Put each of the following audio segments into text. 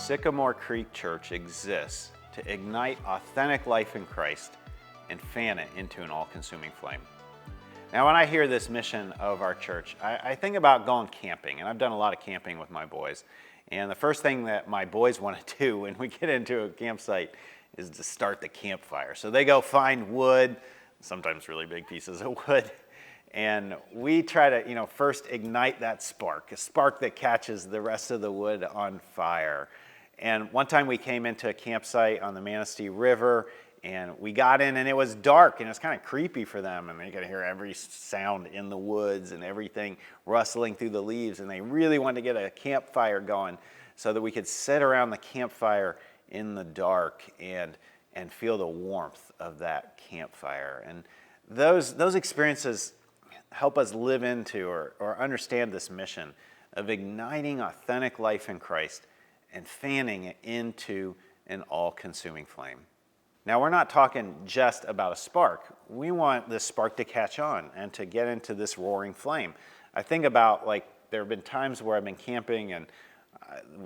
Sycamore Creek Church exists to ignite authentic life in Christ and fan it into an all-consuming flame. Now, when I hear this mission of our church, I think about going camping, and I've done a lot of camping with my boys. And the first thing that my boys want to do when we get into a campsite is to start the campfire. So they go find wood, sometimes really big pieces of wood, and we try to, first ignite that spark, a spark that catches the rest of the wood on fire. And one time we came into a campsite on the Manistee River, and we got in and it was dark and it was kind of creepy for them, and they could hear every sound in the woods and everything rustling through the leaves, and they really wanted to get a campfire going so that we could sit around the campfire in the dark and feel the warmth of that campfire. And those experiences help us live into or understand this mission of igniting authentic life in Christ and fanning it into an all-consuming flame. Now, we're not talking just about a spark. We want this spark to catch on and to get into this roaring flame. I think about, there have been times where I've been camping and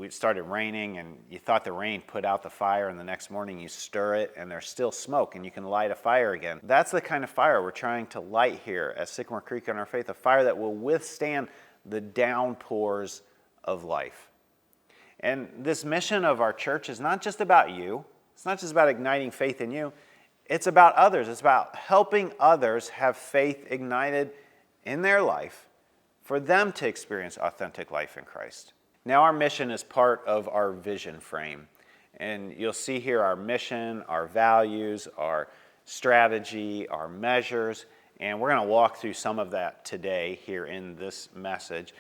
it started raining and you thought the rain put out the fire, and the next morning you stir it and there's still smoke and you can light a fire again. That's the kind of fire we're trying to light here at Sycamore Creek in our faith, a fire that will withstand the downpours of life. And this mission of our church is not just about you. It's not just about igniting faith in you. It's about others. It's about helping others have faith ignited in their life for them to experience authentic life in Christ. Now, our mission is part of our vision frame. And you'll see here our mission, our values, our strategy, our measures. And we're going to walk through some of that today here in this message.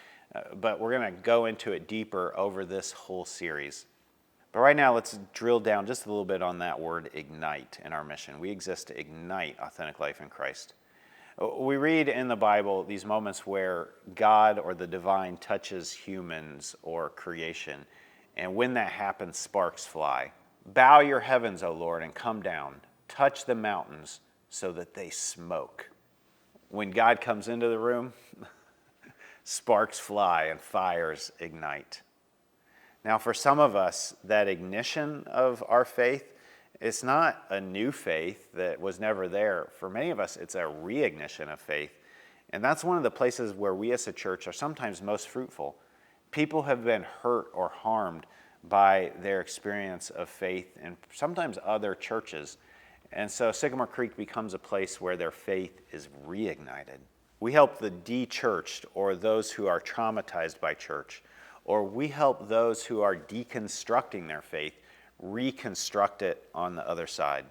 But we're going to go into it deeper over this whole series. But right now, let's drill down just a little bit on that word ignite in our mission. We exist to ignite authentic life in Christ. We read in the Bible these moments where God or the divine touches humans or creation. And when that happens, sparks fly. Bow your heavens, O Lord, and come down. Touch the mountains so that they smoke. When God comes into the room, sparks fly and fires ignite. Now, for some of us, that ignition of our faith, it's not a new faith that was never there. For many of us, it's a reignition of faith. And that's one of the places where we as a church are sometimes most fruitful. People have been hurt or harmed by their experience of faith and sometimes other churches. And so Sycamore Creek becomes a place where their faith is reignited. We help the de-churched or those who are traumatized by church, or we help those who are deconstructing their faith reconstruct it on the other side.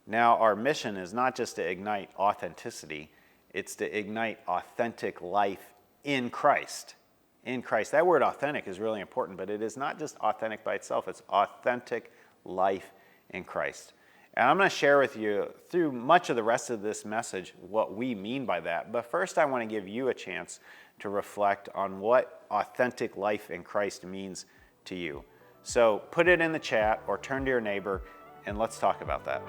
Now, our mission is not just to ignite authenticity, it's to ignite authentic life in Christ. In Christ. That word authentic is really important, but it is not just authentic by itself, it's authentic life in Christ. And I'm going to share with you through much of the rest of this message what we mean by that. But first, I want to give you a chance to reflect on what authentic life in Christ means to you. So put it in the chat or turn to your neighbor and let's talk about that.